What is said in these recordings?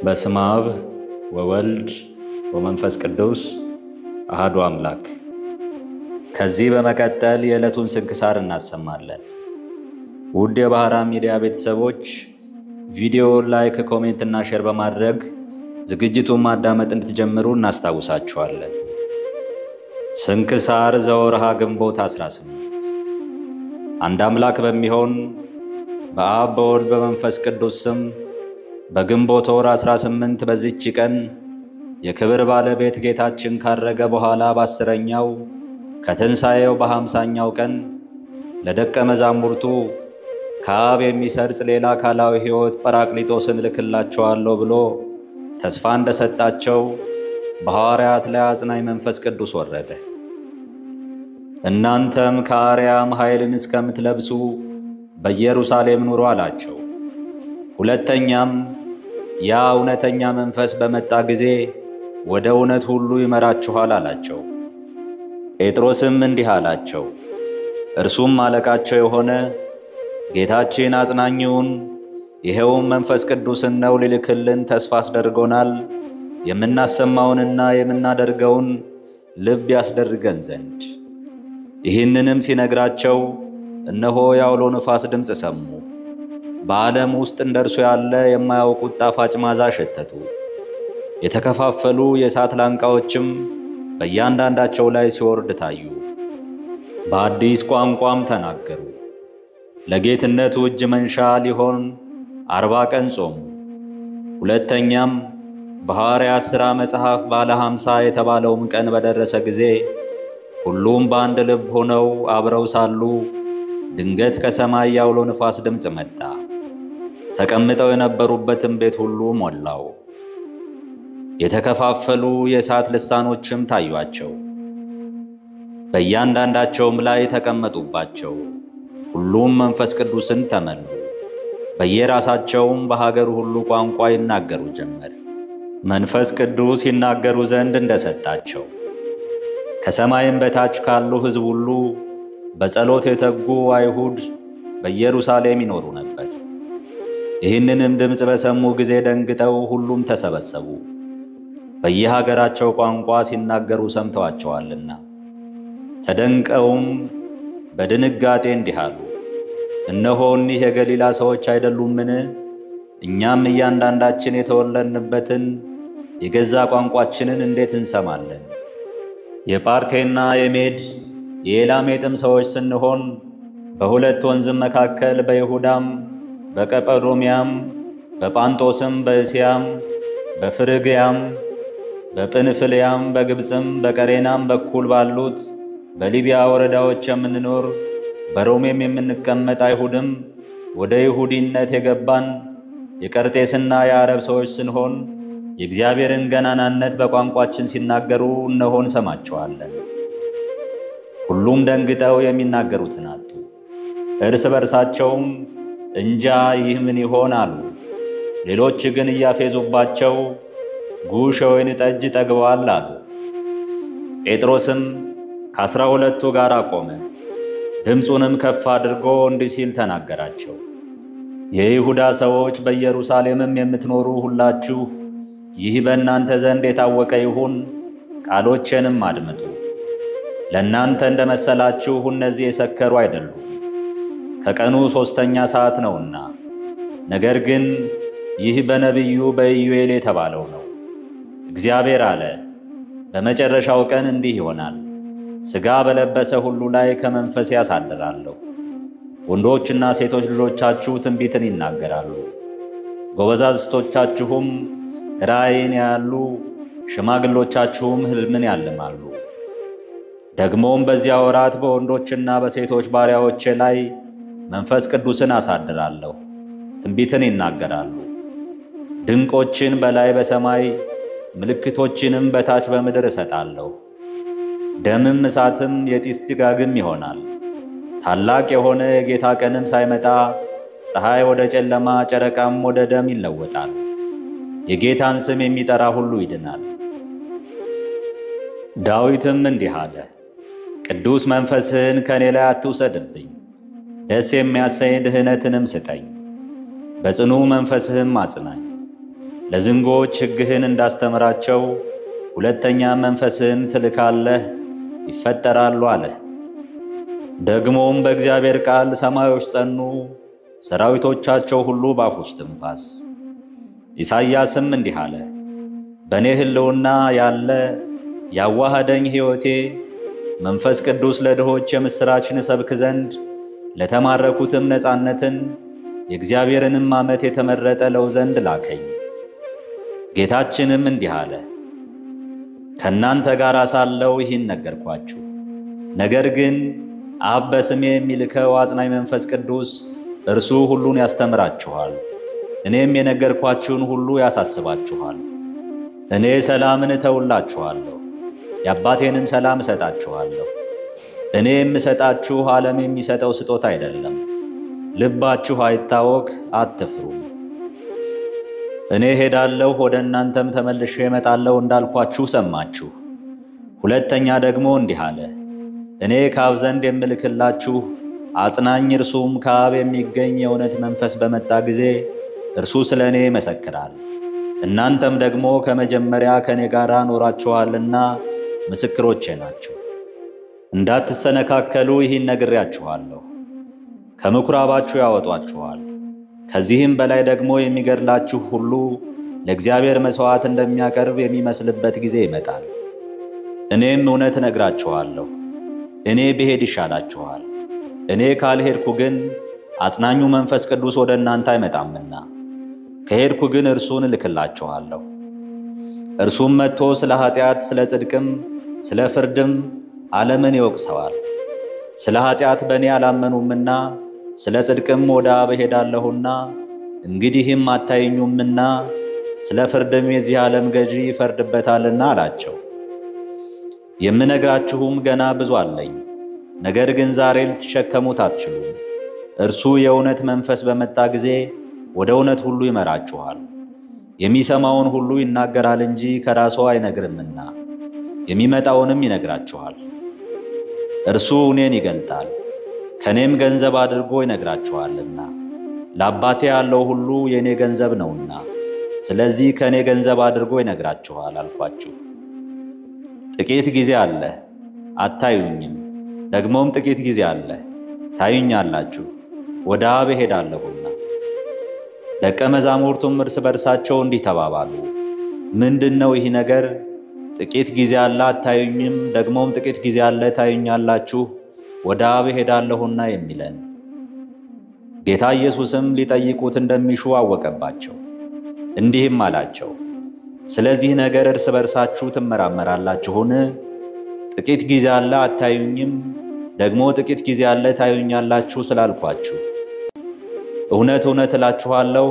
በስመ አብ ወወልድ ወመንፈስ ቅዱስ አሐዱ አምላክ። ከዚህ በመቀጠል የዕለቱን ስንክሳር እናሰማለን። ውድ የባህራን ሚዲያ ቤተሰቦች ቪዲዮውን ላይክ፣ ኮሜንት እና ሼር በማድረግ ዝግጅቱን ማዳመጥ እንድትጀምሩ እናስታውሳችኋለን። ስንክሳር ዘወርሃ ግንቦት 18 አንድ አምላክ በሚሆን በአብ በወልድ በመንፈስ ቅዱስ ስም በግንቦት ወር 18 በዚህች ቀን የክብር ባለቤት ጌታችን ካረገ በኋላ በ10ኛው ከትንሣኤው በ50ኛው ቀን ለደቀ መዛሙርቱ ከአብ የሚሰርጽ ሌላ አካላዊ ሕይወት ጰራቅሊጦስን እልክላቸዋለሁ ብሎ ተስፋ እንደሰጣቸው በሐዋርያት ላይ አጽናኝ መንፈስ ቅዱስ ወረደ። እናንተም ከአርያም ኃይልን እስከምትለብሱ በኢየሩሳሌም ኑሩ አላቸው። ሁለተኛም ያ እውነተኛ መንፈስ በመጣ ጊዜ ወደ እውነት ሁሉ ይመራችኋል አላቸው። ጴጥሮስም እንዲህ አላቸው፣ እርሱም አለቃቸው የሆነ ጌታችን አጽናኙን ይሄውም መንፈስ ቅዱስን ነው ሊልክልን ተስፋ አስደርጎናል። የምናሰማውንና የምናደርገውን ልብ ያስደርገን ዘንድ። ይህንንም ሲነግራቸው እነሆ የአውሎ ነፋስ ድምፅ ሰሙ። በዓለም ውስጥ እንደርሱ ያለ የማያውቁት ጣፋጭ ማዛ ሸተቱ። የተከፋፈሉ የእሳት ላንቃዎችም በእያንዳንዳቸው ላይ ሲወርድ ታዩ። በአዲስ ቋንቋም ተናገሩ። ለጌትነቱ እጅ መንሻ ሊሆን 40 ቀን ጾሙ። ሁለተኛም በሐዋርያት ሥራ መጽሐፍ ባለ 50 የተባለውም ቀን በደረሰ ጊዜ ሁሉም በአንድ ልብ ሆነው አብረው ሳሉ ድንገት ከሰማይ የአውሎ ነፋስ ድምፅ መጣ። ተቀምጠው የነበሩበትም ቤት ሁሉ ሞላው። የተከፋፈሉ የእሳት ልሳኖችም ታዩአቸው፣ በእያንዳንዳቸውም ላይ ተቀመጡባቸው። ሁሉም መንፈስ ቅዱስን ተመሉ። በየራሳቸውም በሀገሩ ሁሉ ቋንቋ ይናገሩ ጀመር፣ መንፈስ ቅዱስ ይናገሩ ዘንድ እንደሰጣቸው። ከሰማይም በታች ካሉ ሕዝብ ሁሉ በጸሎት የተጉ አይሁድ በኢየሩሳሌም ይኖሩ ነበር። ይህንንም ድምፅ በሰሙ ጊዜ ደንግጠው ሁሉም ተሰበሰቡ፣ በየሀገራቸው ቋንቋ ሲናገሩ ሰምተዋቸዋልና። ተደንቀውም በድንጋጤ እንዲህ አሉ፣ እነሆ እኒህ የገሊላ ሰዎች አይደሉምን? እኛም እያንዳንዳችን የተወለድንበትን የገዛ ቋንቋችንን እንዴት እንሰማለን? የጳርቴና የሜድ የኤላሜጥም ሰዎች ስንሆን በሁለት ወንዝም መካከል በይሁዳም በቀጰዶምያም በጳንጦስም በእስያም በፍርግያም በጵንፍልያም በግብፅም በቀሬናም በኩል ባሉት በሊቢያ ወረዳዎች የምንኖር በሮሜም የምንቀመጥ አይሁድም ወደ ይሁዲነት የገባን የቀርጤስና የአረብ ሰዎች ስንሆን የእግዚአብሔርን ገናናነት በቋንቋችን ሲናገሩ እነሆ እንሰማቸዋለን። ሁሉም ደንግጠው የሚናገሩትን አጡ። እርስ በርሳቸውም እንጃ ይህ ምን ይሆን አሉ። ሌሎች ግን እያፌዙባቸው ጉሽ የወይን ጠጅ ጠግበዋል አሉ። ጴጥሮስም ከ12ቱ ጋር ቆመ፣ ድምፁንም ከፍ አድርጎ እንዲህ ሲል ተናገራቸው። የይሁዳ ሰዎች በኢየሩሳሌምም የምትኖሩ ሁላችሁ ይህ በእናንተ ዘንድ የታወቀ ይሁን፣ ቃሎቼንም አድምጡ። ለእናንተ እንደ መሰላችሁ እነዚህ የሰከሩ አይደሉም፣ ከቀኑ 3ኛ ሰዓት ነውና። ነገር ግን ይህ በነቢዩ በኢዩኤል የተባለው ነው። እግዚአብሔር አለ፣ በመጨረሻው ቀን እንዲህ ይሆናል፣ ሥጋ በለበሰ ሁሉ ላይ ከመንፈሴ አሳድራለሁ። ወንዶችና ሴቶች ልጆቻችሁ ትንቢትን ይናገራሉ፣ ጎበዛዝቶቻችሁም ራእይን ያያሉ፣ ሽማግሎቻችሁም ሕልምን ያልማሉ። ደግሞም በዚያ ወራት በወንዶችና በሴቶች ባሪያዎቼ ላይ መንፈስ ቅዱስን አሳድራለሁ፣ ትንቢትን ይናገራሉ። ድንቆችን በላይ በሰማይ ምልክቶችንም በታች በምድር እሰጣለሁ። ደምም እሳትም የጢስ ጭጋግም ይሆናል። ታላቅ የሆነ የጌታ ቀንም ሳይመጣ ፀሐይ ወደ ጨለማ ጨረቃም ወደ ደም ይለወጣል። የጌታን ስም የሚጠራ ሁሉ ይድናል። ዳዊትም እንዲህ አለ፣ ቅዱስ መንፈስህን ከኔ ላይ አትውሰድብኝ፣ ደስ የሚያሰኝ ድህነትንም ስጠኝ። በጽኑ መንፈስህም አጽናኝ። ለዝንጎች ሕግህን እንዳስተምራቸው ሁለተኛ መንፈስህን ትልካለህ፣ ይፈጠራሉ አለ። ደግሞም በእግዚአብሔር ቃል ሰማዮች ጸኑ፣ ሰራዊቶቻቸው ሁሉ በአፉ እስትንፋስ። ኢሳይያስም እንዲህ አለ፣ በእኔ ሕልውና ያለ ያዋሃደኝ ሕይወቴ መንፈስ ቅዱስ ለድሆች የምሥራችን እሰብክ ዘንድ ለተማረኩትም ነፃነትን የእግዚአብሔርንም ዓመት የተመረጠ ለው ዘንድ ላከኝ። ጌታችንም እንዲህ አለ፣ ከእናንተ ጋር ሳለሁ ይህን ነገርኳችሁ። ነገር ግን አብ በስሜ የሚልከው አጽናኝ መንፈስ ቅዱስ እርሱ ሁሉን ያስተምራችኋል፣ እኔም የነገርኳችሁን ሁሉ ያሳስባችኋል። እኔ ሰላምን እተውላችኋለሁ፣ የአባቴንም ሰላም እሰጣችኋለሁ። እኔ የምሰጣችሁ ዓለም የሚሰጠው ስጦታ አይደለም። ልባችሁ አይታወክ፣ አትፍሩም። እኔ ሄዳለሁ፣ ወደ እናንተም ተመልሼ እመጣለሁ እንዳልኳችሁ ሰማችሁ። ሁለተኛ ደግሞ እንዲህ አለ፣ እኔ ከአብ ዘንድ የምልክላችሁ አጽናኝ እርሱም ከአብ የሚገኝ የእውነት መንፈስ በመጣ ጊዜ እርሱ ስለ እኔ ይመሰክራል። እናንተም ደግሞ ከመጀመሪያ ከእኔ ጋር ኖራችኋልና ምስክሮቼ ናችሁ። እንዳትሰነካከሉ ይህን ነግሬያችኋለሁ። ከምኵራባችሁ ያወጧችኋል። ከዚህም በላይ ደግሞ የሚገድላችሁ ሁሉ ለእግዚአብሔር መሥዋዕት እንደሚያቀርብ የሚመስልበት ጊዜ ይመጣል። እኔም እውነት እነግራችኋለሁ፣ እኔ ብሄድ ይሻላችኋል። እኔ ካልሄድኩ ግን አጽናኙ መንፈስ ቅዱስ ወደ እናንተ አይመጣምና፣ ከሄድኩ ግን እርሱን እልክላችኋለሁ። እርሱም መጥቶ ስለ ኃጢአት፣ ስለ ጽድቅም፣ ስለ ፍርድም ዓለምን ይወቅሰዋል። ስለ ኃጢአት በእኔ አላመኑምና፣ ስለ ጽድቅም ወደ አብ እሄዳለሁና እንግዲህም አታዩኝምና፣ ስለ ፍርድም የዚህ ዓለም ገዢ ይፈርድበታልና አላቸው። የምነግራችሁም ገና ብዙ አለኝ፣ ነገር ግን ዛሬ ልትሸከሙት አትችሉም። እርሱ የእውነት መንፈስ በመጣ ጊዜ ወደ እውነት ሁሉ ይመራችኋል። የሚሰማውን ሁሉ ይናገራል እንጂ ከራሱ አይነግርምና የሚመጣውንም ይነግራችኋል። እርሱ እኔን ይገልጣል፣ ከእኔም ገንዘብ አድርጎ ይነግራችኋልና። ለአባቴ ያለው ሁሉ የእኔ ገንዘብ ነውና፣ ስለዚህ ከእኔ ገንዘብ አድርጎ ይነግራችኋል አልኳችሁ። ጥቂት ጊዜ አለ፣ አታዩኝም። ደግሞም ጥቂት ጊዜ አለ፣ ታዩኛላችሁ፣ ወደ አብ እሄዳለሁና። ደቀ መዛሙርቱም እርስ በርሳቸው እንዲህ ተባባሉ፣ ምንድነው ይህ ነገር? ጥቂት ጊዜ አለ፣ አታዩኝም፣ ደግሞም ጥቂት ጊዜ አለ፣ ታዩኛላችሁ፣ ወደ አብ እሄዳለሁና የሚለን። ጌታ ኢየሱስም ሊጠይቁት እንደሚሹ አወቀባቸው፣ እንዲህም አላቸው፣ ስለዚህ ነገር እርስ በርሳችሁ ትመራመራላችሁን? ጥቂት ጊዜ አለ፣ አታዩኝም፣ ደግሞ ጥቂት ጊዜ አለ፣ ታዩኛላችሁ ስላልኳችሁ። እውነት እውነት እላችኋለሁ፣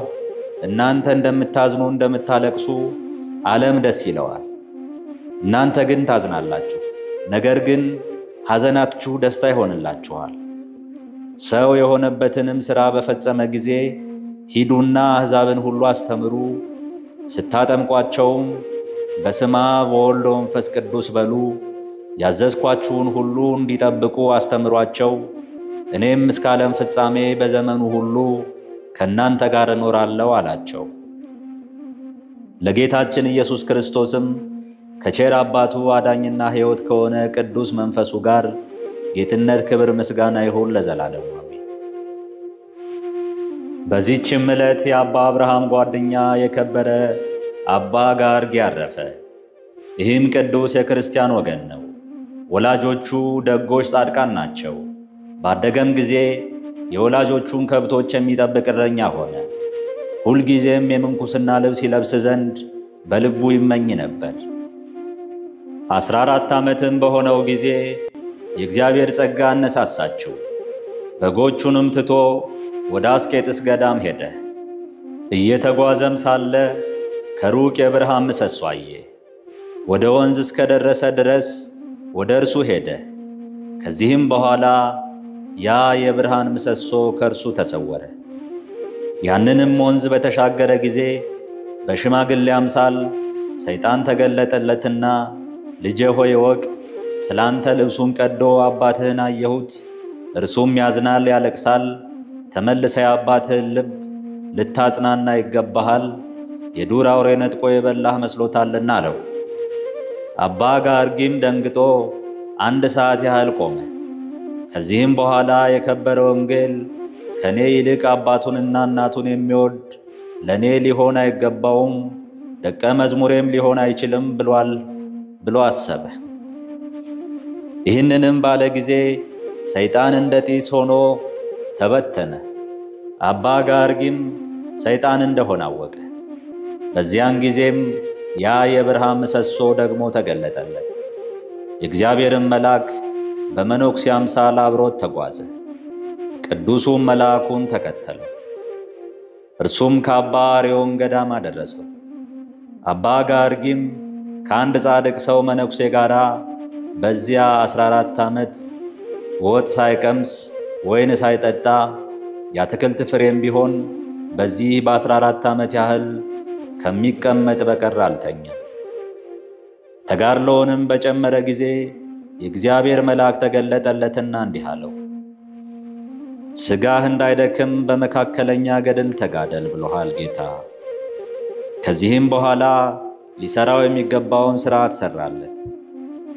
እናንተ እንደምታዝኑ እንደምታለቅሱ ዓለም ደስ ይለዋል። እናንተ ግን ታዝናላችሁ፣ ነገር ግን ሐዘናችሁ ደስታ ይሆንላችኋል። ሰው የሆነበትንም ሥራ በፈጸመ ጊዜ ሂዱና አሕዛብን ሁሉ አስተምሩ፣ ስታጠምቋቸውም በስመ አብ ወወልድ ወመንፈስ ቅዱስ በሉ፣ ያዘዝኳችሁን ሁሉ እንዲጠብቁ አስተምሯቸው። እኔም እስከ ዓለም ፍጻሜ በዘመኑ ሁሉ ከእናንተ ጋር እኖራለሁ አላቸው። ለጌታችን ኢየሱስ ክርስቶስም ከቸር አባቱ አዳኝና ሕይወት ከሆነ ቅዱስ መንፈሱ ጋር ጌትነት፣ ክብር፣ ምስጋና ይሁን ለዘላለሙ አሜን። በዚህችም ዕለት የአባ አብርሃም ጓደኛ የከበረ አባ ጋርጌ አረፈ። ይህም ቅዱስ የክርስቲያን ወገን ነው። ወላጆቹ ደጎች ጻድቃን ናቸው። ባደገም ጊዜ የወላጆቹን ከብቶች የሚጠብቅ እረኛ ሆነ። ሁልጊዜም የምንኩስና ልብስ ይለብስ ዘንድ በልቡ ይመኝ ነበር። 14 ዓመትም በሆነው ጊዜ የእግዚአብሔር ጸጋ አነሳሳችው። በጎቹንም ትቶ ወደ አስቄጥስ ገዳም ሄደ። እየተጓዘም ሳለ ከሩቅ የብርሃን ምሰሶ አየ። ወደ ወንዝ እስከደረሰ ድረስ ወደ እርሱ ሄደ። ከዚህም በኋላ ያ የብርሃን ምሰሶ ከእርሱ ተሰወረ። ያንንም ወንዝ በተሻገረ ጊዜ በሽማግሌ አምሳል ሰይጣን ተገለጠለትና ልጄ ሆይ እወቅ፣ ስላንተ ልብሱን ቀዶ አባትህን አየሁት። እርሱም ያዝናል፣ ያለቅሳል። ተመልሰ የአባትህን ልብ ልታጽናና ይገባሃል፣ የዱር አውሬ ነጥቆ የበላህ መስሎታልና አለው። አባ ጋርጊም ደንግጦ 1 ሰዓት ያህል ቆመ። ከዚህም በኋላ የከበረ ወንጌል ከኔ ይልቅ አባቱንና እናቱን የሚወድ ለኔ ሊሆን አይገባውም፣ ደቀ መዝሙሬም ሊሆን አይችልም ብሏል ብሎ አሰበ። ይህንንም ባለ ጊዜ ሰይጣን እንደ ጢስ ሆኖ ተበተነ። አባ ጋርጊም ሰይጣን እንደሆነ አወቀ። በዚያን ጊዜም ያ የብርሃን ምሰሶ ደግሞ ተገለጠለት። የእግዚአብሔርን መልአክ በመነኩሴ አምሳል አብሮት ተጓዘ። ቅዱሱም መልአኩን ተከተለው። እርሱም ከአባ አርዮን ገዳም አደረሰው። አባ ጋርጊም ከአንድ ጻድቅ ሰው መነኩሴ ጋር በዚያ 14 ዓመት ወጥ ሳይቀምስ ወይን ሳይጠጣ የአትክልት ፍሬም ቢሆን በዚህ በ14 ዓመት ያህል ከሚቀመጥ በቀር አልተኛም። ተጋድሎውንም በጨመረ ጊዜ የእግዚአብሔር መልአክ ተገለጠለትና እንዲህ አለው፣ ሥጋህ እንዳይደክም በመካከለኛ ገድል ተጋደል ብሎሃል ጌታ። ከዚህም በኋላ ሊሠራው የሚገባውን ሥርዓት ሠራለት።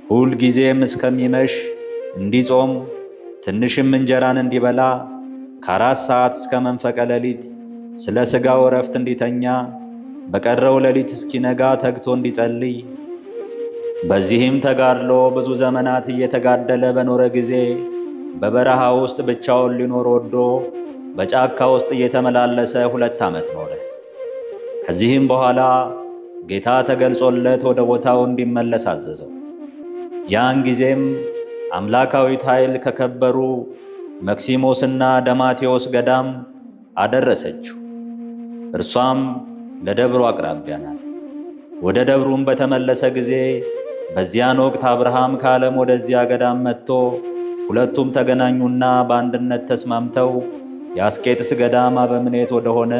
ሁል ጊዜም እስከሚመሽ እንዲጾም ትንሽም እንጀራን እንዲበላ ከ4 ሰዓት እስከ መንፈቀ ሌሊት ስለ ሥጋው ዕረፍት እንዲተኛ በቀረው ሌሊት እስኪነጋ ተግቶ እንዲጸልይ በዚህም ተጋድሎ ብዙ ዘመናት እየተጋደለ በኖረ ጊዜ በበረሃ ውስጥ ብቻውን ሊኖር ወዶ በጫካ ውስጥ እየተመላለሰ 2 ዓመት ኖረ። ከዚህም በኋላ ጌታ ተገልጾለት ወደ ቦታው እንዲመለስ አዘዘው። ያን ጊዜም አምላካዊት ኃይል ከከበሩ መክሲሞስና ደማቴዎስ ገዳም አደረሰችው። እርሷም ለደብሩ አቅራቢያ ናት። ወደ ደብሩም በተመለሰ ጊዜ በዚያን ወቅት አብርሃም ከዓለም ወደዚያ ገዳም መጥቶ ሁለቱም ተገናኙና በአንድነት ተስማምተው የአስቄጥስ ገዳም አበምኔት ወደሆነ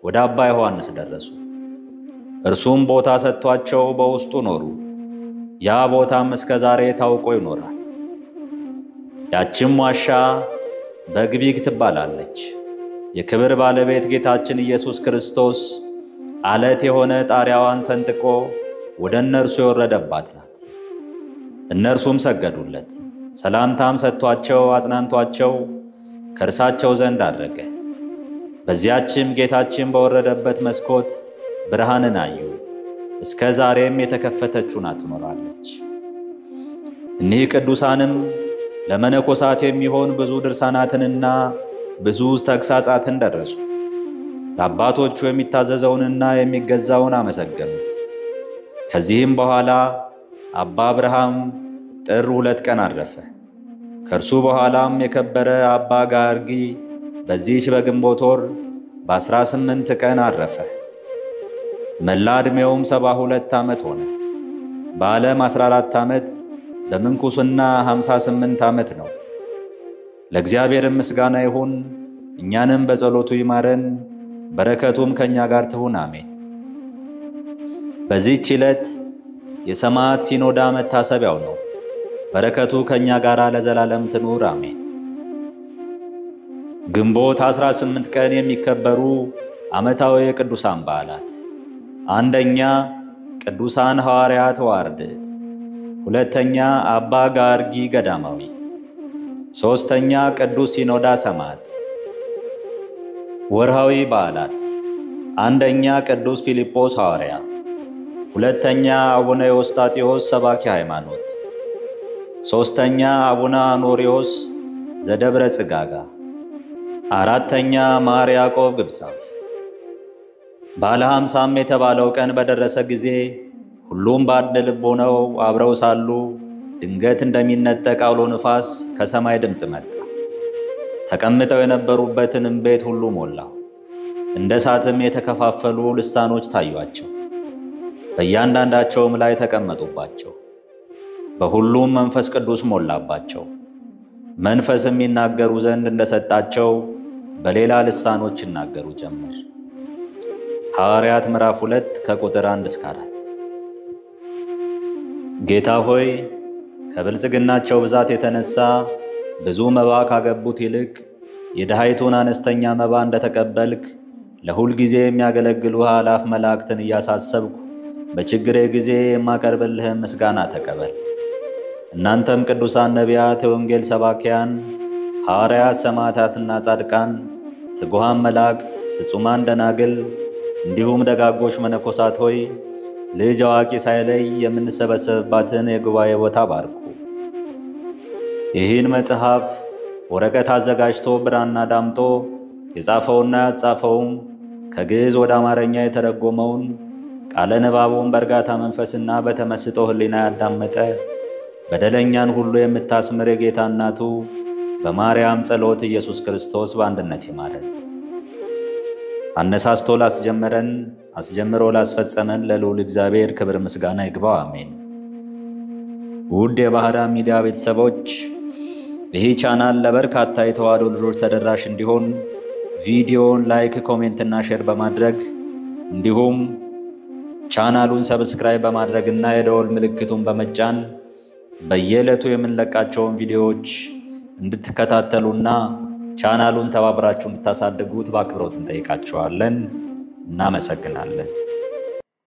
ወደ አባ ዮሐንስ ደረሱ። እርሱም ቦታ ሰጥቷቸው በውስጡ ኖሩ። ያ ቦታም እስከ ዛሬ ታውቆ ይኖራል። ያችም ዋሻ በግቢግ ትባላለች። የክብር ባለቤት ጌታችን ኢየሱስ ክርስቶስ አለት የሆነ ጣሪያዋን ሰንጥቆ ወደ እነርሱ የወረደባት ናት። እነርሱም ሰገዱለት። ሰላምታም ሰጥቷቸው አጽናንቷቸው ከእርሳቸው ዘንድ አደረገ። በዚያችም ጌታችን በወረደበት መስኮት ብርሃንን አዩ። እስከ ዛሬም የተከፈተች ሆና ትኖራለች። እኒህ ቅዱሳንም ለመነኮሳት የሚሆን ብዙ ድርሳናትንና ብዙ ተግሳጻትን ደረሱ። ለአባቶቹ የሚታዘዘውንና የሚገዛውን አመሰገኑት። ከዚህም በኋላ አባ አብርሃም ጥር 2 ቀን አረፈ። ከእርሱ በኋላም የከበረ አባ ጋርጊ በዚህች በግንቦት ወር በ18 ቀን አረፈ። መላ ዕድሜውም 72 ዓመት ሆነ። በዓለም 14 ዓመት በምንኩስና 58 ዓመት ነው። ለእግዚአብሔር ምስጋና ይሁን፣ እኛንም በጸሎቱ ይማረን፣ በረከቱም ከእኛ ጋር ትሁን አሜን። በዚህች ዕለት የሰማዕት ሲኖዳ መታሰቢያው ነው። በረከቱ ከእኛ ጋር ለዘላለም ትኑር አሜን። ግንቦት 18 ቀን የሚከበሩ ዓመታዊ የቅዱሳን በዓላት፣ አንደኛ ቅዱሳን ሐዋርያት ወአርድእት፣ ሁለተኛ አባ ጋርጊ ገዳማዊ፣ ሦስተኛ ቅዱስ ሲኖዳ ሰማዕት። ወርሃዊ በዓላት፣ አንደኛ ቅዱስ ፊልጶስ ሐዋርያ፣ ሁለተኛ አቡነ ዮስጣቴዎስ ሰባኪ ሃይማኖት፣ ሦስተኛ አቡነ አኖሪዎስ ዘደብረ ጽጋጋ፣ አራተኛ ማር ያዕቆብ ግብፃዊ። ባለ 50 የተባለው ቀን በደረሰ ጊዜ ሁሉም በአንድ ልብ ሆነው አብረው ሳሉ ድንገት እንደሚነጠቅ አውሎ ንፋስ ከሰማይ ድምፅ መጣ። ተቀምጠው የነበሩበትንም ቤት ሁሉ ሞላው። እንደ እሳትም የተከፋፈሉ ልሳኖች ታዩአቸው፣ በእያንዳንዳቸውም ላይ ተቀመጡባቸው። በሁሉም መንፈስ ቅዱስ ሞላባቸው። መንፈስም ይናገሩ ዘንድ እንደሰጣቸው በሌላ ልሳኖች ይናገሩ ጀመር። ሐዋርያት ምዕራፍ 2 ከቁጥር 1 እስከ 4። ጌታ ሆይ ከብልጽግናቸው ብዛት የተነሳ ብዙ መባ ካገቡት ይልቅ የድሃይቱን አነስተኛ መባ እንደተቀበልክ ለሁል ጊዜ የሚያገለግሉ አላፍ መላእክትን እያሳሰብኩ በችግሬ ጊዜ የማቀርብልህን ምስጋና ተቀበል። እናንተም ቅዱሳን ነቢያት፣ የወንጌል ሰባኪያን ሐዋርያት፣ ሰማዕታትና ጻድቃን፣ ትጉሃን መላእክት፣ ፍጹማን ደናግል እንዲሁም ደጋጎች መነኮሳት ሆይ ልጅ አዋቂ ሳይለይ የምንሰበሰብባትን የጉባኤ ቦታ ባርኩ። ይህን መጽሐፍ ወረቀት አዘጋጅቶ ብራና ዳምጦ የጻፈውና ያጻፈውም ከግዕዝ ወደ አማርኛ የተረጎመውን ቃለ ንባቡን በእርጋታ መንፈስና በተመስጦ ሕሊና ያዳመጠ በደለኛን ሁሉ የምታስምር የጌታ እናቱ በማርያም ጸሎት ኢየሱስ ክርስቶስ በአንድነት ይማረን። አነሳስቶ ላስጀመረን አስጀምሮ ላስፈጸመን ለልዑል እግዚአብሔር ክብር ምስጋና ይግባው፣ አሜን። ውድ የባህራን ሚዲያ ቤተሰቦች ይህ ቻናል ለበርካታ የተዋሕዶ ልጆች ተደራሽ እንዲሆን ቪዲዮውን ላይክ፣ ኮሜንት እና ሼር በማድረግ እንዲሁም ቻናሉን ሰብስክራይብ በማድረግና የደወል ምልክቱን በመጫን በየዕለቱ የምንለቃቸውን ቪዲዮዎች እንድትከታተሉና ቻናሉን ተባብራችሁ እንድታሳድጉት በአክብሮት እንጠይቃችኋለን። እናመሰግናለን።